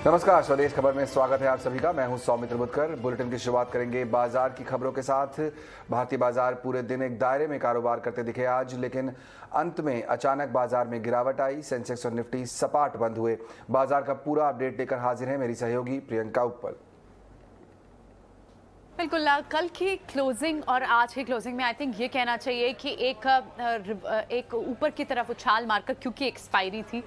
नमस्कार, स्वदेश खबर में स्वागत है आप सभी का। मैं हूं सौमित्र बुतकर। बुलेटिन की शुरुआत करेंगे बाजार की खबरों के साथ। भारतीय बाजार पूरे दिन एक दायरे में कारोबार करते दिखे आज, लेकिन अंत में अचानक बाजार में गिरावट आई। सेंसेक्स और निफ्टी सपाट बंद हुए। बाजार का पूरा अपडेट लेकर हाजिर है मेरी सहयोगी प्रियंका उप्पल। बिल्कुल, कल की क्लोजिंग और आज की क्लोजिंग में आई थिंक ये कहना चाहिए कि एक ऊपर की तरफ उछाल मारकर, क्योंकि एक्सपायरी थी,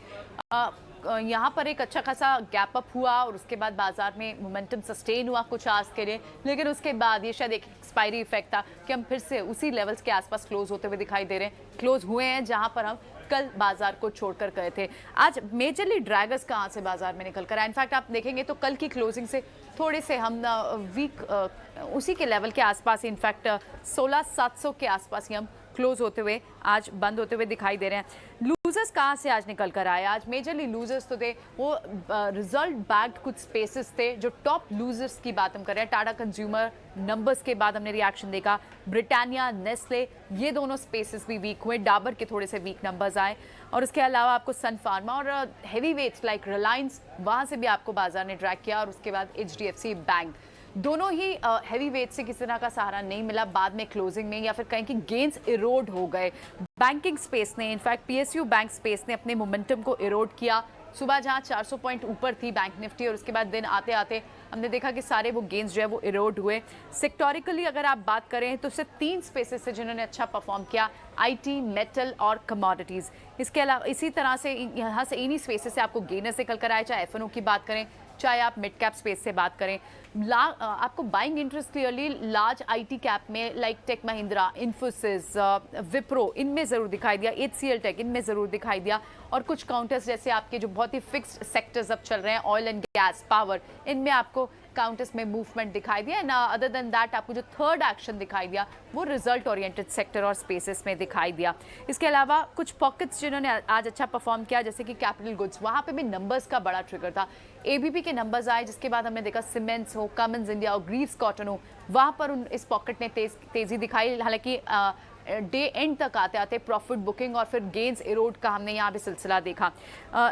यहाँ पर एक अच्छा खासा गैप अप हुआ और उसके बाद बाजार में मोमेंटम सस्टेन हुआ कुछ आज के लिए। लेकिन उसके बाद ये शायद एक एक्सपायरी इफेक्ट था कि हम फिर से उसी लेवल्स के आसपास क्लोज होते हुए दिखाई दे रहे हैं। क्लोज हुए हैं जहां पर हम कल बाजार को छोड़कर गए थे। आज मेजरली ड्रैगर्स कहां से बाजार में निकल कर आए? इनफैक्ट आप देखेंगे तो कल की क्लोजिंग से थोड़े से हम वीक उसी के लेवल के आसपास, इनफैक्ट 16,700 के आसपास ही हम क्लोज होते हुए आज बंद होते हुए दिखाई दे रहे हैं। लूजर्स कहां से आज निकल कर आए? आज मेजरली लूजर्स तो थे वो रिजल्ट बैक्ड कुछ स्पेसेस थे। जो टॉप लूजर्स की बात हम कर रहे हैं, टाटा कंज्यूमर नंबर्स के बाद हमने रिएक्शन देखा। ब्रिटानिया, नेस्ले, ये दोनों स्पेसेस भी वीक हुए। डाबर के थोड़े से वीक नंबर्स आए और उसके अलावा आपको सन फार्मा और हैवी वेट्स लाइक रिलायंस, वहां से भी आपको बाजार ने ट्रैक किया। और उसके बाद HDFC बैंक, दोनों ही हैवी वेट से किसी तरह का सहारा नहीं मिला बाद में क्लोजिंग में, या फिर कहें कि गेंस इरोड हो गए। बैंकिंग स्पेस ने, इनफैक्ट PSU बैंक स्पेस ने अपने मोमेंटम को इरोड किया। सुबह जहां 400 पॉइंट ऊपर थी बैंक निफ्टी, और उसके बाद दिन आते आते हमने देखा कि सारे वो गेंस जो है वो इरोड हुए। सेक्टोरिकली अगर आप बात करें तो सिर्फ 3 स्पेसेस से जिन्होंने अच्छा परफॉर्म किया, IT, मेटल और कमोडिटीज। इसके अलावा इसी तरह से यहाँ से इन्हीं स्पेसेस से आपको गेनर्स निकल कर आए, चाहे FNO की बात करें, चाहे आप मिड कैप स्पेस से बात करें। आपको buying interest clearly large IT cap में लाइक टेक महिंद्रा, इन्फोसिस, विप्रो, इनमें जरूर दिखाई दिया। HCL टेक, इनमें जरूर दिखाई दिया। और कुछ काउंटर्स जैसे आपके जो बहुत ही फिक्स्ड सेक्टर्स अब चल रहे हैं, ऑयल एंड गैस, पावर, इनमें आपको काउंटर्स में मूवमेंट दिखाई दिया। ना अदर देन दैट आपको जो थर्ड एक्शन दिखाई दिया वो रिजल्ट ओरिएंटेड सेक्टर और स्पेसेस में दिखाई दिया। इसके अलावा कुछ पॉकेट्स जिन्होंने आज अच्छा परफॉर्म किया, जैसे कि कैपिटल गुड्स, वहां पे भी नंबर्स का बड़ा ट्रिगर था। ABP के नंबर्स आए, जिसके बाद हमने देखा सीमेंट्स हो, कमिंस इंडिया और ग्रीव्स कॉटन हो, वहां पर इस पॉकेट ने तेजी दिखाई। हालांकि डे एंड तक आते आते प्रॉफिट बुकिंग और फिर गेंस इरोड का हमने यहाँ भी सिलसिला देखा।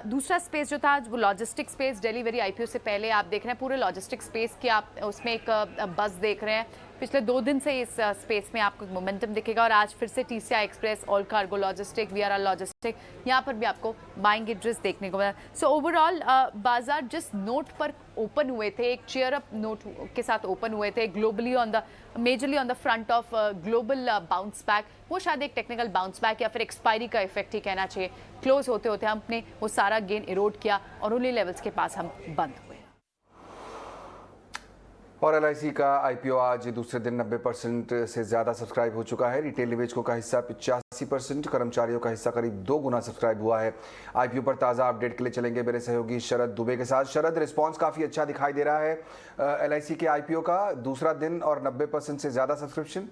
दूसरा स्पेस जो था वो लॉजिस्टिक स्पेस। डिलीवरी IPO से पहले आप देख रहे हैं पूरे लॉजिस्टिक स्पेस की आप उसमें एक बस देख रहे हैं। पिछले 2 दिन से इस स्पेस में आपको मोमेंटम दिखेगा और आज फिर से TCI express, all cargo logistic, VRL logistic, यहाँ पर भी आपको बाइंग इंटरेस्ट देखने को मिला। सो ओवरऑल बाजार जिस नोट पर ओपन हुए थे, एक चेयर अप नोट के साथ ओपन हुए थे, globally majorly on the front of global bounce back, वो शायद एक टेक्निकल बाउंस बैक या फिर एक्सपायरी का इफेक्ट ही कहना चाहिए। क्लोज होते होते हमने वो सारा गेन इरोड किया और उन्हीं लेवल्स के पास हम बंद हुए। और LIC का IPO आज दूसरे दिन 90% से ज़्यादा सब्सक्राइब हो चुका है। रिटेल निवेशकों का हिस्सा 85%, कर्मचारियों का हिस्सा करीब 2 गुना सब्सक्राइब हुआ है। IPO पर ताज़ा अपडेट के लिए चलेंगे मेरे सहयोगी शरद दुबे के साथ। शरद, रिस्पांस काफ़ी अच्छा दिखाई दे रहा है LIC के IPO का, दूसरा दिन और 90% से ज़्यादा सब्सक्रिप्शन।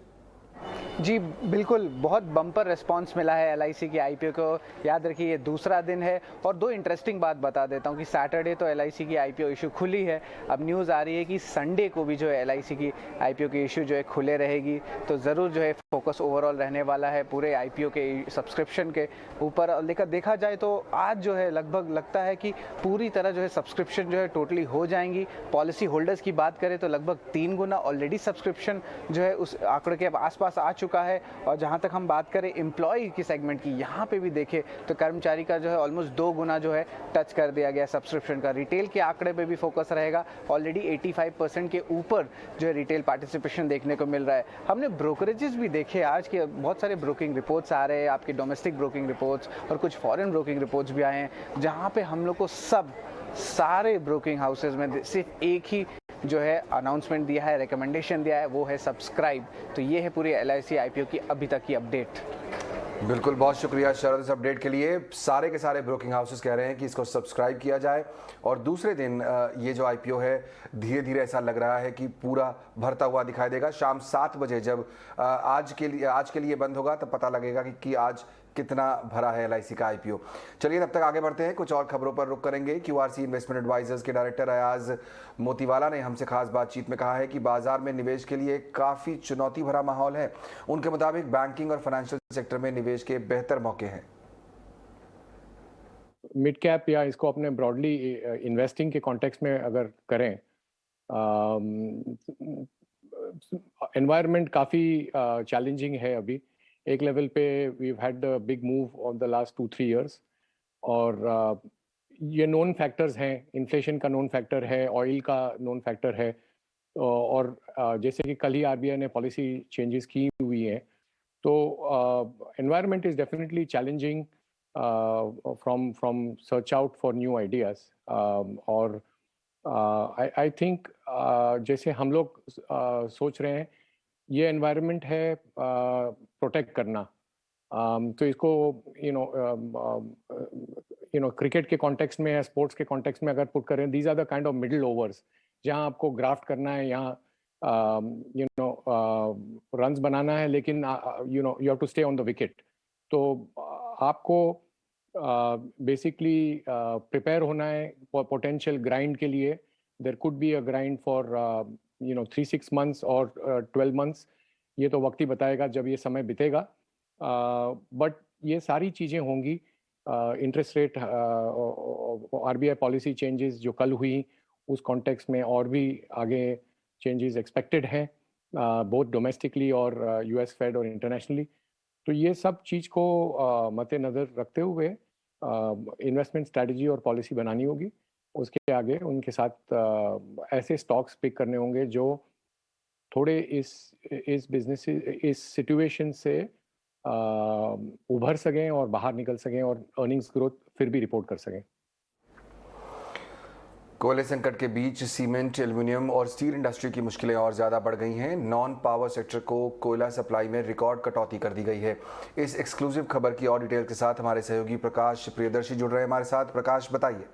जी बिल्कुल, बहुत बम्पर रिस्पांस मिला है LIC की IPO को। याद रखिए ये दूसरा दिन है। और 2 इंटरेस्टिंग बात बता देता हूँ कि सैटरडे तो LIC की IPO इशू खुली है। अब न्यूज़ आ रही है कि संडे को भी जो है LIC की IPO की इशू जो है खुले रहेगी। तो ज़रूर जो है फोकस ओवरऑल रहने वाला है पूरे IPO के सब्सक्रिप्शन के ऊपर। लेकर देखा जाए तो आज जो है लगभग लगता है कि पूरी तरह जो है सब्सक्रिप्शन जो है टोटली हो जाएंगी। पॉलिसी होल्डर्स की बात करें तो लगभग 3 गुना ऑलरेडी सब्सक्रिप्शन जो है उस आंकड़े के आसपास आ चुका है। और जहां तक हम बात करें एम्प्लॉय की सेगमेंट की, यहां पे भी देखें तो कर्मचारी का जो है ऑलमोस्ट 2 गुना जो है टच कर दिया गया सब्सक्रिप्शन का। रिटेल के आंकड़े पे भी फोकस रहेगा। ऑलरेडी 85% के ऊपर जो है रिटेल पार्टिसिपेशन देखने को मिल रहा है। हमने ब्रोकरेजेस भी देखे आज के, बहुत सारे ब्रोकिंग रिपोर्ट्स आ रहे हैं, आपके डोमेस्टिक ब्रोकिंग रिपोर्ट्स और कुछ फॉरेन ब्रोकिंग रिपोर्ट्स भी आए हैं, जहां पे हम लोग को सारे ब्रोकिंग हाउसेज में सिर्फ एक ही जो है अनाउंसमेंट दिया है, रिकमेंडेशन दिया है, वो है सब्सक्राइब। तो ये है पूरी LIC IPO की अभी तक की अपडेट। बिल्कुल, बहुत शुक्रिया शरद इस अपडेट के लिए। सारे के सारे ब्रोकिंग हाउसेस कह रहे हैं कि इसको सब्सक्राइब किया जाए और दूसरे दिन ये जो IPO है धीरे धीरे ऐसा लग रहा है कि पूरा भरता हुआ दिखाई देगा। शाम 7 बजे जब आज के लिए बंद होगा तब पता लगेगा कि आज कितना भरा है LIC का IPO। चलिए तब तक आगे बढ़ते हैं, कुछ और खबरों पर रुख करेंगे। QRC इन्वेस्टमेंट एडवाइजर्स के डायरेक्टर अयाज मोतीवाला ने हमसे खास बातचीत में कहा है कि बाजार में निवेश के लिए काफ़ी चुनौती भरा माहौल है। उनके मुताबिक बैंकिंग और फाइनेंशियल सेक्टर में निवेश के बेहतर मौके हैं। मिड कैप या इसको अपने ब्रॉडली इन्वेस्टिंग के कॉन्टेक्स्ट में अगर करें, एनवायरनमेंट काफ़ी चैलेंजिंग है अभी। एक लेवल पे we had a big move on the last 2-3 years, और ये नोन फैक्टर्स हैं। इन्फ्लेशन का नोन फैक्टर है, ऑयल का नोन फैक्टर है, और जैसे कि कल ही आरबीआई ने पॉलिसी चेंजेस की हुई हैं, तो environment is definitely challenging from search out for new ideas. और आई थिंक जैसे हम लोग सोच रहे हैं, ये एनवायरनमेंट है प्रोटेक्ट करना। तो इसको क्रिकेट के कॉन्टेक्स्ट में या स्पोर्ट्स के कॉन्टेक्स्ट में अगर पुट करें, these are the kind of middle overs जहां आपको ग्राफ्ट करना है, यहाँ रन्स बनाना है, लेकिन you have to stay on the wicket. तो आपको बेसिकली प्रिपेयर होना है पोटेंशियल ग्राइंड के लिए। There could be a grind for 3-6 months और 12 मंथ्स। ये तो वक्त ही बताएगा जब ये समय बीतेगा, बट ये सारी चीज़ें होंगी। Interest rate, RBI policy changes जो कल हुई, उस कॉन्टेक्स्ट में और भी आगे चेंजेस एक्सपेक्टेड हैं, बोथ डोमेस्टिकली और यूएस फेड और इंटरनेशनली। तो ये सब चीज़ को मद्देनज़र रखते हुए इन्वेस्टमेंट स्ट्रैटेजी और पॉलिसी बनानी होगी। उसके आगे उनके साथ ऐसे स्टॉक्स पिक करने होंगे जो थोड़े इस बिजनेस, इस सिचुएशन से उभर सकें और बाहर निकल सकें और अर्निंग्स ग्रोथ फिर भी रिपोर्ट कर सकें। कोयले संकट के बीच सीमेंट, एल्युमिनियम और स्टील इंडस्ट्री की मुश्किलें और ज़्यादा बढ़ गई हैं। नॉन पावर सेक्टर को कोयला सप्लाई में रिकॉर्ड कटौती कर दी गई है। इस एक्सक्लूसिव खबर की और डिटेल के साथ हमारे सहयोगी प्रकाश प्रियदर्शी जुड़ रहे हैं हमारे साथ। प्रकाश, बताइए।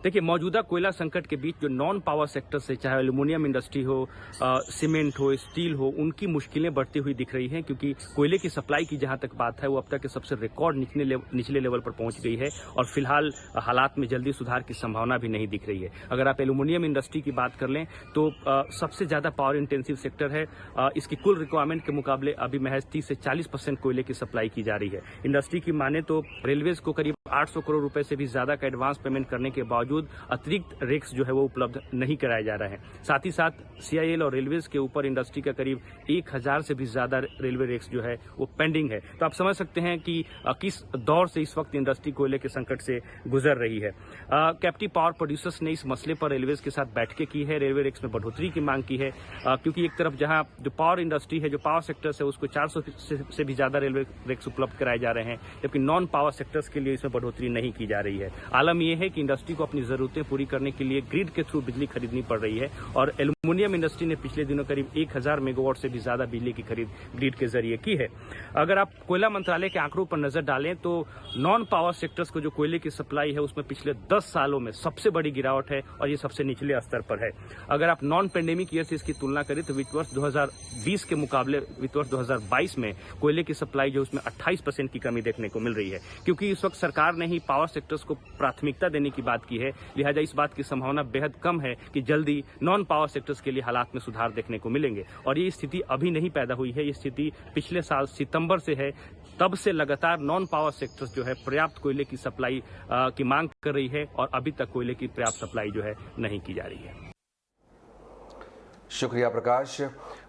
देखिए, मौजूदा कोयला संकट के बीच जो नॉन पावर सेक्टर से, चाहे एल्युमिनियम इंडस्ट्री हो, सीमेंट हो, स्टील हो, उनकी मुश्किलें बढ़ती हुई दिख रही हैं, क्योंकि कोयले की सप्लाई की जहां तक बात है, वो अब तक के सबसे रिकॉर्ड निचले लेवल पर पहुंच गई है, और फिलहाल हालात में जल्दी सुधार की संभावना भी नहीं दिख रही है। अगर आप एल्युमिनियम इंडस्ट्री की बात कर लें तो सबसे ज्यादा पावर इंटेंसिव सेक्टर है। इसकी कुल रिक्वायरमेंट के मुकाबले अभी महज 30 से 40% कोयले की सप्लाई की जा रही है। इंडस्ट्री की माने तो रेलवेज को करीब 800 करोड़ रुपए से भी ज्यादा का एडवांस पेमेंट करने के बावजूद अतिरिक्त रेक्स जो है वो उपलब्ध नहीं कराए जा रहे हैं। साथ ही साथ सीआईएल और रेलवेज के ऊपर इंडस्ट्री का करीब 1000 से भी ज्यादा रेलवे रेक्स जो है वो पेंडिंग है। तो आप समझ सकते हैं कि किस दौर से इस वक्त इंडस्ट्री कोयले के संकट से गुजर रही है। कैप्टिव पावर प्रोड्यूसर्स ने इस मसले पर रेलवेज के साथ बैठकें की है, रेलवे रेक्स में बढ़ोतरी की मांग की है, क्योंकि एक तरफ जहां जो पावर इंडस्ट्री है, जो पावर सेक्टर है, उसको 400 से भी ज्यादा रेलवे रेक्स उपलब्ध कराए जा रहे हैं, जबकि नॉन पावर सेक्टर्स के लिए इसमें बढ़ोतरी नहीं की जा रही है। आलम यह है कि इंडस्ट्री को अपनी जरूरतें पूरी करने के लिए ग्रिड के थ्रू बिजली खरीदनी पड़ रही है, और एल्युमिनियम इंडस्ट्री ने पिछले दिनों करीब 1000 मेगावाट से भी ज्यादा बिजली की खरीद ग्रिड के जरिए की है। अगर आप कोयला मंत्रालय के आंकड़ों पर नजर डालें तो नॉन पावर सेक्टर्स को जो कोयले की सप्लाई है उसमें पिछले 10 सालों में सबसे बड़ी गिरावट है, और ये सबसे निचले स्तर पर है। अगर आप नॉन पेंडेमिक ईयर से इसकी तुलना करें तो वित्त वर्ष 2020 के मुकाबले वित्त वर्ष 2022 में कोयले की सप्लाई जो उसमें 28% की कमी देखने को मिल रही है, क्योंकि इस वक्त सरकार ने ही पावर सेक्टर्स को प्राथमिकता देने की बात की है। लिहाजा इस बात की संभावना बेहद कम है कि जल्दी नॉन पावर सेक्टर्स के लिए हालात में सुधार देखने को मिलेंगे। और ये स्थिति अभी नहीं पैदा हुई है, ये स्थिति पिछले साल सितंबर से है। तब से लगातार नॉन पावर सेक्टर्स जो है पर्याप्त कोयले की सप्लाई की मांग कर रही है, और अभी तक कोयले की पर्याप्त सप्लाई जो है नहीं की जा रही है। शुक्रिया प्रकाश।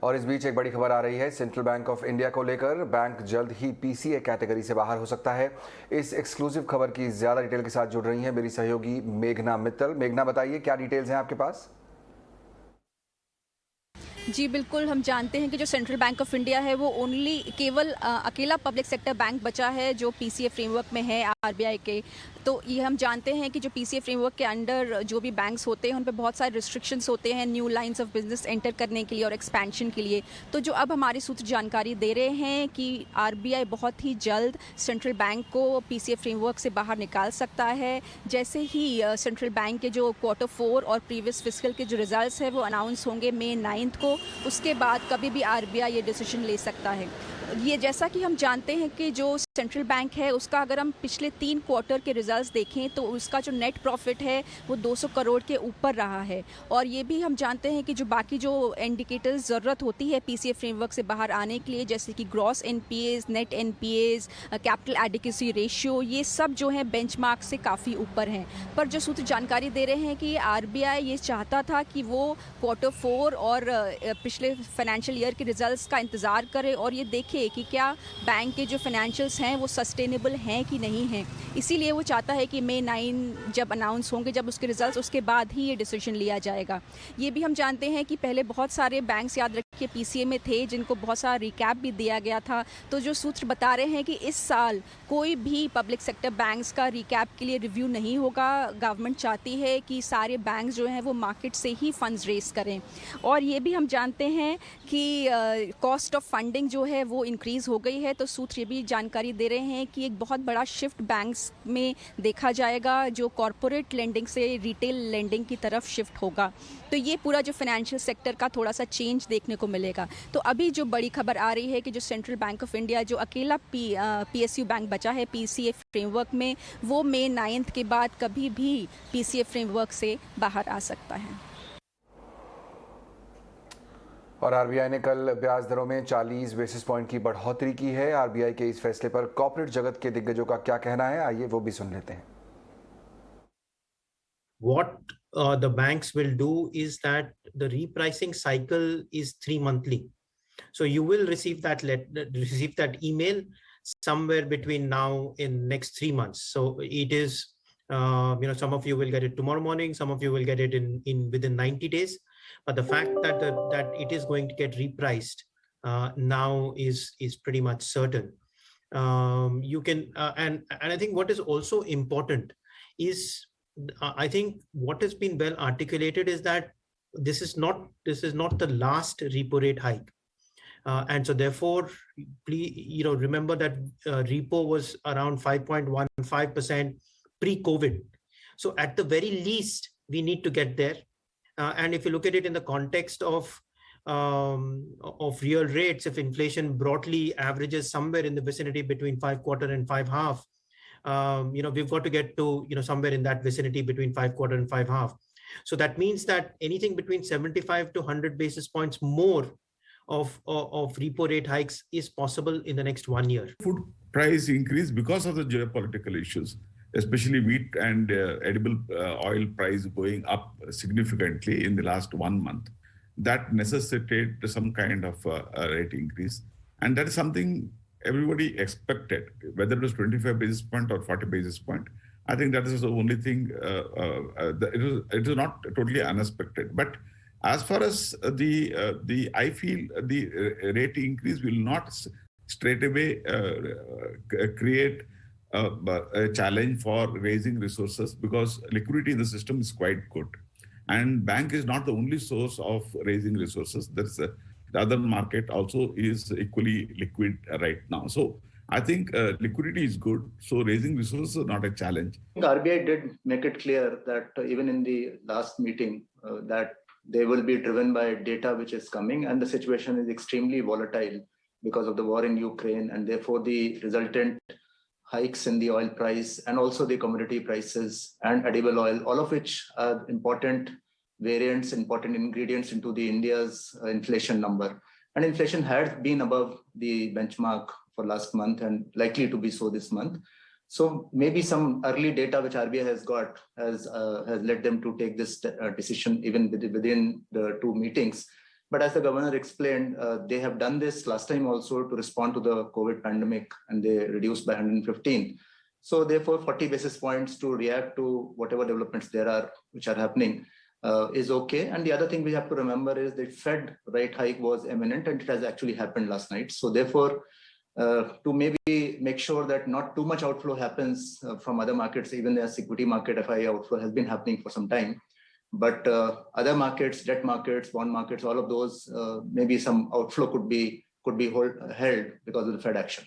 और इस बीच एक बड़ी खबर आ रही है सेंट्रल बैंक ऑफ इंडिया को लेकर। बैंक जल्द ही पीसीए कैटेगरी से बाहर हो सकता है। इस एक्सक्लूसिव खबर की ज्यादा डिटेल के साथ जुड़ रही हैं मेरी सहयोगी मेघना मित्तल। मेघना, बताइए क्या डिटेल्स हैं आपके पास? जी बिल्कुल, हम जानते हैं कि जो सेंट्रल बैंक ऑफ इंडिया है वो केवल अकेला पब्लिक सेक्टर बैंक बचा है जो पीसीए फ्रेमवर्क में है आरबीआई के। तो ये हम जानते हैं कि जो पीसीए फ्रेमवर्क के अंडर जो भी बैंक्स होते हैं उन पे बहुत सारे रिस्ट्रिक्शंस होते हैं new lines of business enter करने के लिए और एक्सपेंशन के लिए। तो जो अब हमारे सूत्र जानकारी दे रहे हैं कि आरबीआई बहुत ही जल्द सेंट्रल बैंक को पीसीए फ्रेमवर्क से बाहर निकाल सकता है। जैसे ही सेंट्रल बैंक के जो Q4 और प्रीवियस फिस्कल के जो रिजल्ट्स है वो अनाउंस होंगे May 9 को, उसके बाद कभी भी आरबीआई ये डिसीजन ले सकता है। ये जैसा कि हम जानते हैं कि जो सेंट्रल बैंक है उसका अगर हम पिछले 3 क्वार्टर के रिजल्ट्स देखें तो उसका जो नेट प्रॉफिट है वो 200 करोड़ के ऊपर रहा है। और ये भी हम जानते हैं कि जो बाकी जो इंडिकेटर्स ज़रूरत होती है पीसीए फ्रेमवर्क से बाहर आने के लिए, जैसे कि gross NPAs, net NPAs, capital adequacy ratio, ये सब जो है बेंचमार्क से काफ़ी ऊपर हैं। पर जो सूत्र जानकारी दे रहे हैं कि आरबीआई ये चाहता था कि वो Q4 और पिछले फाइनेंशियल ईयर के रिजल्ट्स का इंतज़ार करे और ये देखे कि क्या बैंक के जो फाइनेंशियल्स हैं वो सस्टेनेबल हैं कि नहीं हैं। इसीलिए वो चाहता है कि May 9 जब अनाउंस होंगे, जब उसके रिजल्ट्स, उसके बाद ही ये डिसीजन लिया जाएगा। ये भी हम जानते हैं कि पहले बहुत सारे बैंक्स, याद रखिए, पीसीए में थे जिनको बहुत सारा रिकैप भी दिया गया था। तो जो सूत्र बता रहे हैं कि इस साल कोई भी पब्लिक सेक्टर बैंक्स का रिकैप के लिए रिव्यू नहीं होगा। गवर्नमेंट चाहती है कि सारे बैंक्स जो हैं वो मार्केट से ही फंड्स रेस करें। और ये भी हम जानते हैं कि कॉस्ट ऑफ फंडिंग जो है वो इंक्रीज़ हो गई है। तो सूत्र ये भी जानकारी दे रहे हैं कि एक बहुत बड़ा शिफ्ट बैंक्स में देखा जाएगा जो कॉरपोरेट लेंडिंग से रिटेल लेंडिंग की तरफ शिफ्ट होगा। तो ये पूरा जो फाइनेंशियल सेक्टर का थोड़ा सा चेंज देखने को मिलेगा। तो अभी जो बड़ी खबर आ रही है कि जो सेंट्रल बैंक ऑफ इंडिया, जो अकेला पीएसयू बैंक बचा है पीसीए फ्रेमवर्क में, वो May 9 के बाद कभी भी पीसीए फ्रेमवर्क से बाहर आ सकता है। और आरबीआई ने कल ब्याज दरों में 40 बेसिस पॉइंट की बढ़ोतरी की है। आरबीआई के इस फैसले पर कॉर्पोरेट जगत के दिग्गजों का क्या कहना है, आइए वो भी सुन लेते हैं। What the banks will do is that the repricing cycle is 3 monthly. So you will receive that email somewhere between now and next 3 months. So it is, some of you will get it tomorrow morning, some of you will get it in within 90 days. But the fact that that it is going to get repriced now is pretty much certain. You can and I think what is also important is, I think what has been well articulated is that this is not the last repo rate hike, and so therefore, please, remember that repo was around 5.15% pre-COVID. So at the very least, we need to get there. And if you look at it in the context of real rates, if inflation broadly averages somewhere in the vicinity between 5.25 and 5.5, we've got to get to somewhere in that vicinity between 5.25 and 5.5. So that means that anything between 75 to 100 basis points more of repo rate hikes is possible in the next 1 year. Food price increase because of the geopolitical issues, especially wheat and edible oil price going up significantly in the last 1 month. That necessitated some kind of rate increase. And that is something everybody expected, whether it was 25 basis point or 40 basis point. I think that is the only thing, it is not totally unexpected. But as far as I feel the rate increase will not straight away create a challenge for raising resources, because liquidity in the system is quite good. And bank is not the only source of raising resources. The other market also is equally liquid right now. So I think liquidity is good. So raising resources is not a challenge. RBI did make it clear that even in the last meeting that they will be driven by data which is coming, and the situation is extremely volatile because of the war in Ukraine, and therefore the resultant hikes in the oil price and also the commodity prices and edible oil, all of which are important variants, important ingredients into the India's inflation number. And inflation had been above the benchmark for last month and likely to be so this month. So maybe some early data which RBI has got has led them to take this decision even within the two meetings. But as the governor explained, they have done this last time also to respond to the COVID pandemic, and they reduced by 115. So therefore, 40 basis points to react to whatever developments there are, which are happening, is okay. And the other thing we have to remember is the Fed rate hike was imminent, and it has actually happened last night. So therefore, to maybe make sure that not too much outflow happens from other markets, even the equity market FII outflow has been happening for some time. But other markets, debt markets, bond markets, all of those, maybe some outflow could be held because of the Fed action.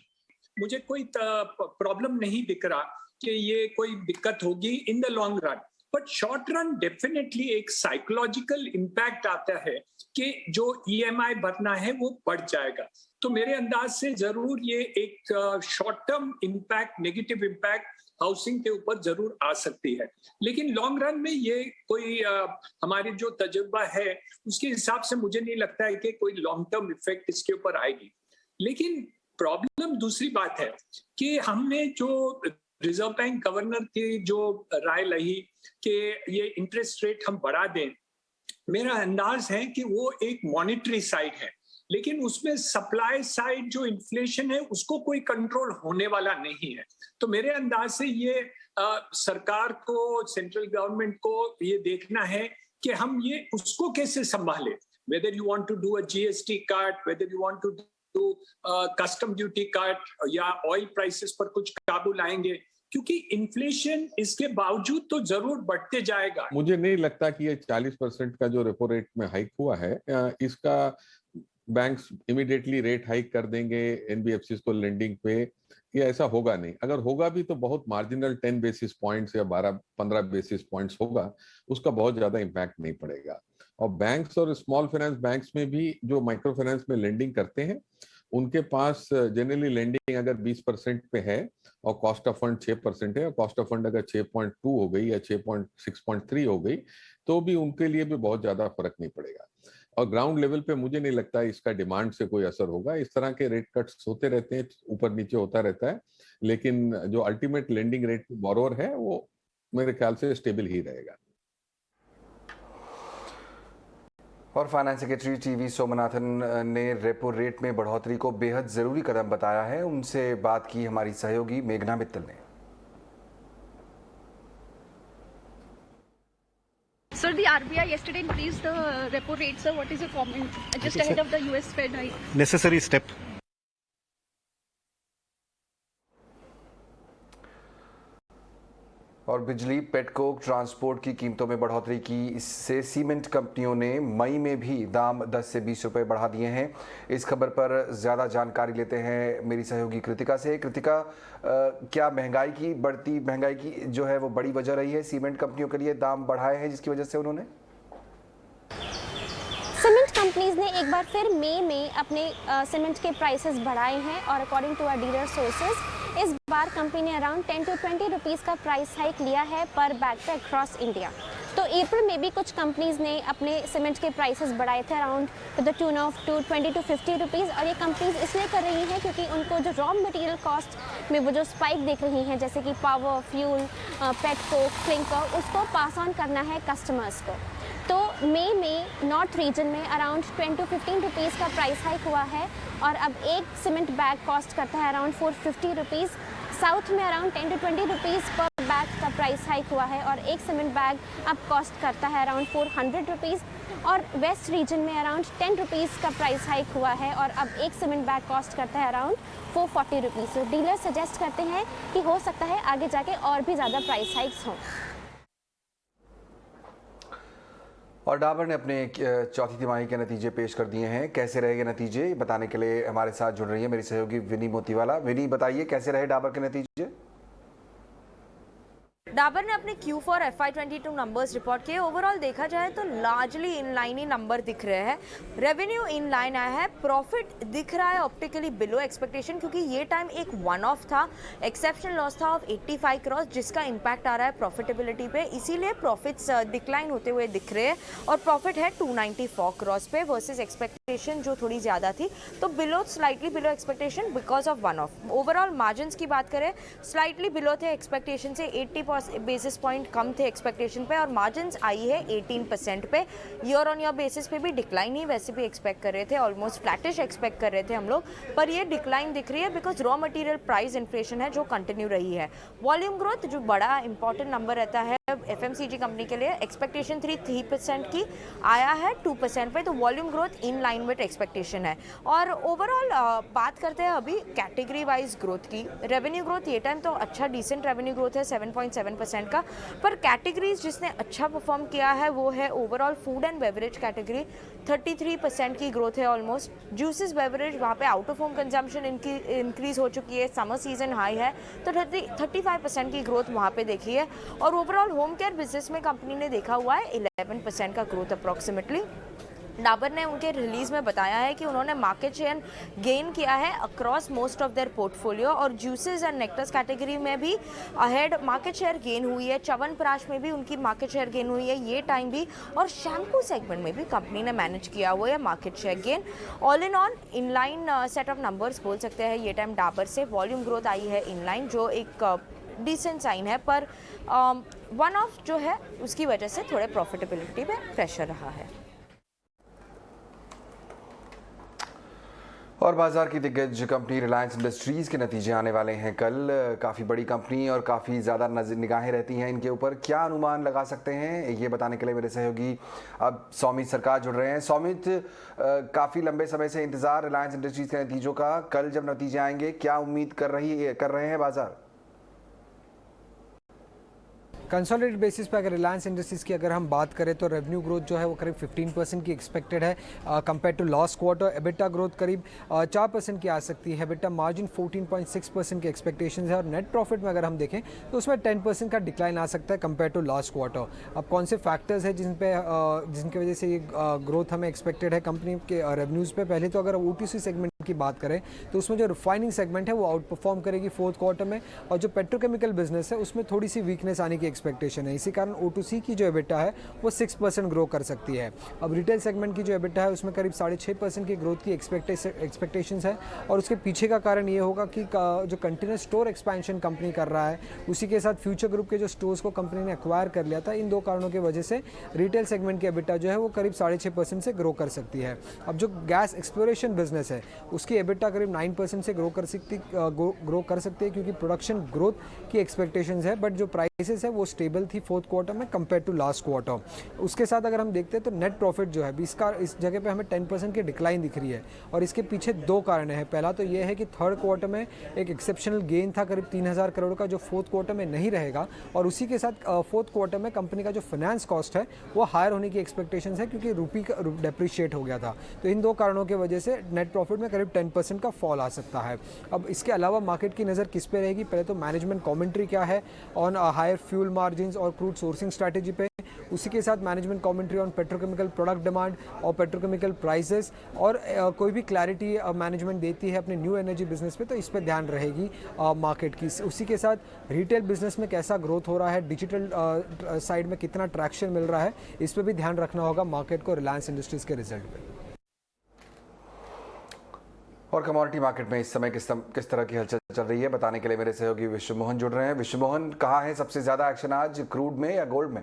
मुझे कोई problem नहीं दिख रहा कि ये कोई दिक्कत होगी in the long run, but short run definitely एक साइकोलॉजिकल इम्पैक्ट आता है कि जो ईएमआई भरना है वो बढ़ जाएगा। तो मेरे अंदाज से जरूर ये एक short term impact, negative impact housing के ऊपर जरूर आ सकती है, लेकिन लॉन्ग रन में ये कोई हमारी जो तजुर्बा है उसके हिसाब से मुझे नहीं लगता है कि कोई लॉन्ग टर्म इफेक्ट इसके ऊपर आएगी। लेकिन प्रॉब्लम दूसरी बात है कि हमने जो रिजर्व बैंक गवर्नर की जो राय ली कि ये इंटरेस्ट रेट हम बढ़ा दें, मेरा अंदाज है कि वो एक मॉनेटरी साइड है, लेकिन उसमें सप्लाई साइड जो इन्फ्लेशन है उसको कोई कंट्रोल होने वाला नहीं है। तो मेरे अंदाज से ये सरकार को, सेंट्रल गवर्नमेंट को ये देखना है कि हम ये उसको कैसे संभाले, whether you want to do a GST cut, whether you want to do custom duty cut, या ऑयल प्राइसेस पर कुछ काबू लाएंगे, क्योंकि इन्फ्लेशन इसके बावजूद तो जरूर बढ़ते जाएगा। मुझे नहीं लगता कि ये 40% का जो रेपो रेट में हाइक हुआ है इसका बैंक्स इमीडिएटली रेट हाइक कर देंगे एनबीएफसी को लेंडिंग पे, ये ऐसा होगा नहीं। अगर होगा भी तो बहुत मार्जिनल 10 बेसिस पॉइंट्स या 12-15 बेसिस पॉइंट्स होगा, उसका बहुत ज्यादा इम्पैक्ट नहीं पड़ेगा। और बैंक्स और स्मॉल फाइनेंस बैंक्स में भी जो माइक्रो फाइनेंस में लेंडिंग करते हैं उनके पास जनरली लेंडिंग अगर 20% पे है और कॉस्ट ऑफ फंड 6% है, और कॉस्ट ऑफ फंड अगर 6.2 हो गई या 6.3 हो गई तो भी उनके लिए भी बहुत ज्यादा फर्क नहीं पड़ेगा। और ग्राउंड लेवल पे मुझे नहीं लगता इसका डिमांड से कोई असर होगा। इस तरह के रेट कट्स होते रहते हैं, ऊपर नीचे होता रहता है, लेकिन जो अल्टीमेट लेंडिंग रेट बोरोवर है वो मेरे ख्याल से स्टेबल ही रहेगा। और फाइनेंस सेक्रेटरी टीवी सोमनाथन ने रेपो रेट में बढ़ोतरी को बेहद जरूरी कदम बताया है। उनसे बात की हमारी सहयोगी मेघना मित्तल ने। Sir, the RBI yesterday increased the repo rate. Sir, what is your comment? Just ahead of the US Fed hike. Necessary step. और बिजली, पेटकोक, ट्रांसपोर्ट की कीमतों में बढ़ोतरी की, इससे सीमेंट कंपनियों ने मई में भी दाम 10 से 20 रुपए बढ़ा दिए हैं। इस खबर पर ज़्यादा जानकारी लेते हैं मेरी सहयोगी कृतिका से। कृतिका, क्या बढ़ती महंगाई की जो है वो बड़ी वजह रही है सीमेंट कंपनियों के लिए, दाम बढ़ाए हैं जिसकी वजह से उन्होंने? सीमेंट कंपनीज ने एक बार फिर मई में अपने सीमेंट के प्राइसेस बढ़ाए हैं और according to our dealer sources इस बार कंपनी ने अराउंड 10 to 20 रुपीज़ का प्राइस हाइक लिया है पर बैग पे अक्रॉस इंडिया। तो अप्रैल में भी कुछ कंपनीज ने अपने सीमेंट के प्राइसेस बढ़ाए थे around two the tune of 20 to 50 rupees, और ये कंपनीज इसलिए कर रही हैं क्योंकि उनको जो रॉ मटेरियल कॉस्ट में वो जो स्पाइक देख रही हैं, जैसे कि पावर, फ्यूल, पेटकोक, क्लिंकर, उसको पास ऑन करना है कस्टमर्स को। तो मई में नॉर्थ रीजन में अराउंड 10 to 15 रुपीज़ का प्राइस हाइक हुआ है और अब एक सीमेंट बैग कॉस्ट करता है अराउंड 450 रुपीज़। साउथ में अराउंड 10 to 20 रुपीज़ पर बैग का प्राइस हाइक हुआ है और एक सीमेंट बैग अब कॉस्ट करता है अराउंड 400 रुपीज़। और वेस्ट रीजन में अराउंड 10 रुपीज़ का प्राइस हाइक हुआ है और अब एक सीमेंट बैग कॉस्ट करता है अराउंड 440 रुपीज़। तो डीलर सजेस्ट करते हैं कि हो सकता है आगे जाके और भी ज़्यादा प्राइस हाइक्स हों। और डाबर ने अपने चौथी तिमाही के नतीजे पेश कर दिए हैं। कैसे रहेंगे नतीजे, बताने के लिए हमारे साथ जुड़ रही है मेरी सहयोगी विनी मोतीवाला। विनी, बताइए कैसे रहे डाबर के नतीजे? डाबर ने अपने Q4 FY22 नंबर्स रिपोर्ट किए। ओवरऑल देखा जाए तो लार्जली इनलाइन ही नंबर दिख रहे हैं। रेवेन्यू इनलाइन आया है, प्रॉफिट दिख रहा है ऑप्टिकली बिलो एक्सपेक्टेशन, क्योंकि ये टाइम एक वन ऑफ था, एक्सेप्शनल लॉस था ऑफ 85 करोड़ जिसका इम्पैक्ट आ रहा है प्रॉफिटेबिलिटी पे, इसीलिए प्रॉफिट्स डिक्लाइन होते हुए दिख रहे हैं और प्रॉफिट है 294 करोड़ पे वर्सेज एक्सपेक्टेशन जो थोड़ी ज़्यादा थी, तो slightly below expectation because of one of. Overall margin की बात करें, स्लाइटली बिलो थे एक्सपेक्टेशन से, 80 बेसिस पॉइंट कम थे एक्सपेक्टेशन पे और मार्जिन्स आई है 18% पे। ईयर ऑन ईयर बेसिस पे भी डिक्लाइन ही वैसे भी एक्सपेक्ट कर रहे थे, ऑलमोस्ट फ्लैटिश एक्सपेक्ट कर रहे थे हम लोग, पर ये डिक्लाइन दिख रही है because raw material price inflation है जो कंटिन्यू रही है। वॉल्यूम ग्रोथ जो बड़ा इंपॉर्टेंट नंबर रहता है FMCG कंपनी के लिए, एक्सपेक्टेशन 3% की आया है 2% पे, तो volume growth in line with expectation है। और ओवरऑल बात करते हैं अभी कैटेगरी वाइज ग्रोथ की। रेवेन्यू ग्रोथ ये टाइम तो अच्छा डिसेंट रेवेन्यू ग्रोथ है 7.7% का, पर कैटेगरीज जिसने अच्छा परफॉर्म किया है वो है overall food and beverage category, 33% की ग्रोथ है ऑलमोस्ट। जूसेस बेवरेज वहाँ पे आउट ऑफ होम कंजम्पशन इनकी इंक्रीज हो चुकी है, समर सीजन हाई है, तो 35% की ग्रोथ वहाँ पे देखी है। और ओवरऑल होम केयर बिजनेस में कंपनी ने देखा हुआ है 11% का ग्रोथ अप्रॉक्सीमेटली। डाबर ने उनके रिलीज में बताया है कि उन्होंने मार्केट शेयर गेन किया है across most of their portfolio, और जूसेस एंड नेक्टर्स कैटेगरी में भी अहेड मार्केट शेयर गेन हुई है। च्यवनप्राश में भी उनकी मार्केट शेयर गेन हुई है ये टाइम भी, और शैम्पू सेगमेंट में भी कंपनी ने मैनेज किया हुआ है market share gain. All in all inline set of numbers बोल सकते हैं ये टाइम डाबर से। वॉल्यूम ग्रोथ आई है इनलाइन जो एक डिसेंट साइन है, पर वन ऑफ जो है उसकी वजह से थोड़े प्रॉफिटेबिलिटी में प्रेशर रहा है। और बाजार की दिग्गज कंपनी रिलायंस इंडस्ट्रीज़ के नतीजे आने वाले हैं कल। काफ़ी बड़ी कंपनी और काफ़ी ज़्यादा निगाहें रहती हैं इनके ऊपर। क्या अनुमान लगा सकते हैं, ये बताने के लिए मेरे सहयोगी अब सौमित सरकार जुड़ रहे हैं। सौमित, काफ़ी लंबे समय से इंतज़ार रिलायंस इंडस्ट्रीज़ के नतीजों का, कल जब नतीजे आएंगे क्या उम्मीद कर रहे हैं बाजार? कंसोलिडेटेड बेसिस पे अगर रिलायंस इंडस्ट्रीज़ की अगर हम बात करें तो रेवेन्यू ग्रोथ जो है वो करीब 15% की एक्सपेक्टेड है compare to last quarter. EBITDA growth करीब 4% की आ सकती है। एबिटा मार्जिन 14.6% की एक्सपेक्टेशंस है, और नेट प्रॉफिट में अगर हम देखें तो उसमें 10% का डिक्लाइन आ सकता है कंपेयर टू लास्ट क्वार्टर। अब कौन से फैक्टर्स हैं जिनकी वजह से ये ग्रोथ हमें एक्सपेक्टेड है कंपनी के रेवेन्यूज़ पे? पहले तो अगर OTC सेगमेंट की बात करें तो उसमें जो रिफाइनिंग सेगमेंट है वो आउट परफॉर्म करेगी फोर्थ क्वार्टर में, और जो पेट्रोकेमिकल बिजनेस है उसमें थोड़ी सी वीकनेस आने की एक्सपेक्टेशन है। इसी कारण O2C की जो एबिटा है वो 6% ग्रो कर सकती है। अब रिटेल सेगमेंट की जो एबिटा है उसमें करीब 6.5% की ग्रोथ की एक्सपेक्टेशंस है, और उसके पीछे का कारण ये होगा कि जो कंटिन्यूस स्टोर एक्सपेंशन कंपनी कर रहा है, उसी के साथ फ्यूचर ग्रुप के जो स्टोर्स को कंपनी ने एक्वायर कर लिया था, इन दो कारणों की वजह से रिटेल सेगमेंट की एबिटा जो है वो करीब 6.5% से ग्रो कर सकती है। अब जो गैस एक्सप्लोरेशन बिजनेस है उसकी एबिटा करीब 9% से ग्रो कर सकती है क्योंकि प्रोडक्शन ग्रोथ की एक्सपेक्टेशंस है, बट जो प्राइसेस है वो स्टेबल थी फोर्थ क्वार्टर में कंपेयर टू लास्ट क्वार्टर। उसके साथ अगर हम देखते हैं तो नेट प्रॉफिट जो है इस जगह पे हमें 10% की डिक्लाइन दिख रही है, और इसके पीछे दो कारण हैं। पहला तो ये है कि थर्ड क्वार्टर में एक एक्सेप्शनल गेन था करीब 3000 करोड़ का, जो फोर्थ क्वार्टर में नहीं रहेगा, और उसी के साथ फोर्थ क्वार्टर में कंपनी का जो फाइनेंस कॉस्ट है वो हायर होने की एक्सपेक्टेशंस है क्योंकि रूपी का डेप्रिशिएट हो गया था। तो इन दो कारणों की वजह से नेट प्रॉफिट में करीब 10% का फॉल आ सकता है। अब इसके अलावा मार्केट की नज़र किस पे रहेगी? पहले तो मैनेजमेंट कमेंट्री क्या है ऑन हायर फ्यूल मार्जिन्स और क्रूड सोर्सिंग स्ट्रैटेजी पे, उसी के साथ management commentary on petrochemical product demand और पेट्रोकेमिकल प्राइसेस, और कोई भी क्लैरिटी मैनेजमेंट देती है अपने न्यू एनर्जी बिजनेस पे तो इस पे ध्यान रहेगी मार्केट की। उसी के साथ रिटेल बिजनेस में कैसा ग्रोथ हो रहा है, डिजिटल साइड में कितना ट्रैक्शन मिल रहा है, इस पे भी ध्यान रखना होगा मार्केट को रिलायंस इंडस्ट्रीज के रिजल्ट पे। और कमोडिटी मार्केट में इस समय किस तरह की हलचल चल रही है, बताने के लिए मेरे सहयोगी विश्व मोहन जुड़ रहे हैं। विश्व मोहन, कहाँ है सबसे ज्यादा एक्शन आज, क्रूड में या गोल्ड में?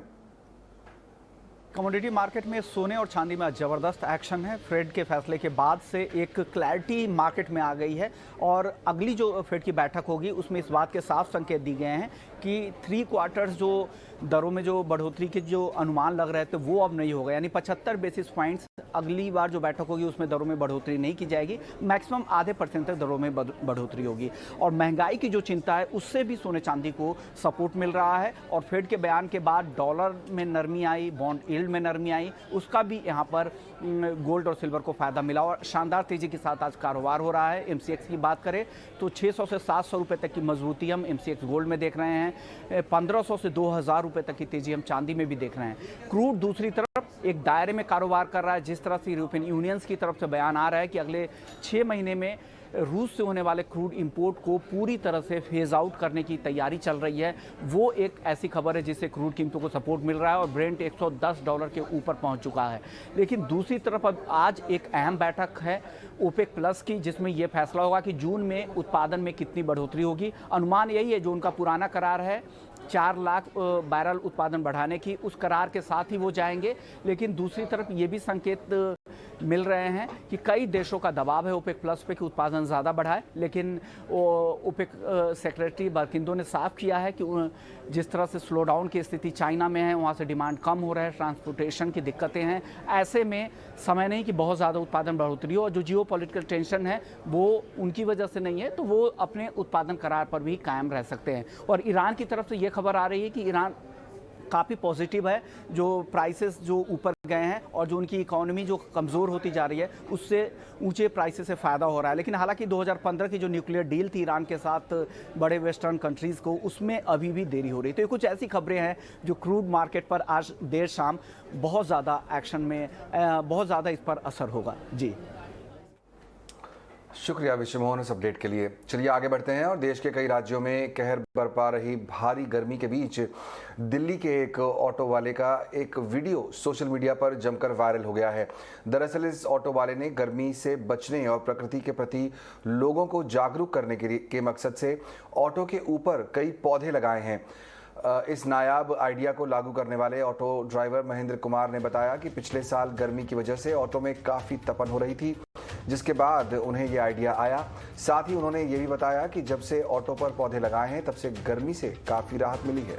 कमोडिटी मार्केट में सोने और चांदी में जबरदस्त एक्शन है। फेड के फैसले के बाद से एक क्लैरिटी मार्केट में आ गई है, और अगली जो फेड की बैठक होगी उसमें इस बात के साफ संकेत दिए गए हैं कि 3 क्वार्टर्स जो दरों में जो बढ़ोतरी के जो अनुमान लग रहे थे वो अब नहीं होगा, यानी 75 बेसिस पॉइंट्स अगली बार जो बैठक होगी उसमें दरों में बढ़ोतरी नहीं की जाएगी, मैक्सिमम आधे % तक दरों में बढ़ोतरी होगी। और महंगाई की जो चिंता है उससे भी सोने चांदी को सपोर्ट मिल रहा है, और फेड के बयान के बाद डॉलर में नरमी आई, बॉन्ड यील्ड में नरमी आई, उसका भी यहाँ पर गोल्ड और सिल्वर को फायदा मिला, और शानदार तेजी के साथ आज कारोबार हो रहा है। MCX की बात करें तो 600 से 700 रुपये तक की मजबूती हम MCX गोल्ड में देख रहे हैं, 1500 से 2000 रुपये तक की तेजी हम चांदी में भी देख रहे हैं। क्रूड दूसरी तरफ एक दायरे में कारोबार कर रहा है। जिस तरह से यूरोपियन यूनियंस की तरफ से बयान आ रहा है कि अगले 6 महीने में रूस से होने वाले क्रूड इंपोर्ट को पूरी तरह से फेज आउट करने की तैयारी चल रही है, वो एक ऐसी खबर है जिससे क्रूड कीमतों को सपोर्ट मिल रहा है, और ब्रेंट $110 के ऊपर पहुंच चुका है। लेकिन दूसरी तरफ अब आज एक अहम बैठक है OPEC प्लस की, जिसमें यह फैसला होगा कि जून में उत्पादन में कितनी बढ़ोतरी होगी। अनुमान यही है, जो उनका पुराना करार है 4 लाख बैरल उत्पादन बढ़ाने की, उस करार के साथ ही वो जाएंगे। लेकिन दूसरी तरफ ये भी संकेत मिल रहे हैं कि कई देशों का दबाव है OPEC प्लस पे कि उत्पादन ज़्यादा बढ़ाए, लेकिन OPEC सेक्रेटरी बर्किंदो ने साफ किया है कि जिस तरह से स्लो डाउन की स्थिति चाइना में है, वहाँ से डिमांड कम हो रहा है, ट्रांसपोर्टेशन की दिक्कतें हैं, ऐसे में समय नहीं कि बहुत ज़्यादा उत्पादन बढ़ोतरी हो, और जो जियो पॉलिटिकल टेंशन है वो उनकी वजह से नहीं है, तो वो अपने उत्पादन करार पर भी कायम रह सकते हैं। और ईरान की तरफ से ये खबर आ रही है कि ईरान काफ़ी पॉजिटिव है, जो प्राइसेस जो ऊपर गए हैं और जो उनकी इकोनॉमी जो कमज़ोर होती जा रही है उससे ऊंचे प्राइसेस से फ़ायदा हो रहा है। लेकिन हालांकि 2015 की जो न्यूक्लियर डील थी ईरान के साथ बड़े वेस्टर्न कंट्रीज़ को, उसमें अभी भी देरी हो रही है। तो ये कुछ ऐसी खबरें हैं जो क्रूड मार्केट पर आज देर शाम बहुत ज़्यादा एक्शन में, बहुत ज़्यादा इस पर असर होगा। जी शुक्रिया विश्व मोहन इस अपडेट के लिए। चलिए आगे बढ़ते हैं और देश के कई राज्यों में कहर बरपा रही भारी गर्मी के बीच दिल्ली के एक ऑटो वाले का एक वीडियो सोशल मीडिया पर जमकर वायरल हो गया है। दरअसल इस ऑटो वाले ने गर्मी से बचने और प्रकृति के प्रति लोगों को जागरूक करने के मकसद से ऑटो के ऊपर कई पौधे लगाए हैं। इस नायाब आइडिया को लागू करने वाले ऑटो ड्राइवर महेंद्र कुमार ने बताया कि पिछले साल गर्मी की वजह से ऑटो में काफ़ी तपन हो रही थी, जिसके बाद उन्हें ये आइडिया आया। साथ ही उन्होंने ये भी बताया कि जब से ऑटो पर पौधे लगाए हैं तब से गर्मी से काफ़ी राहत मिली है।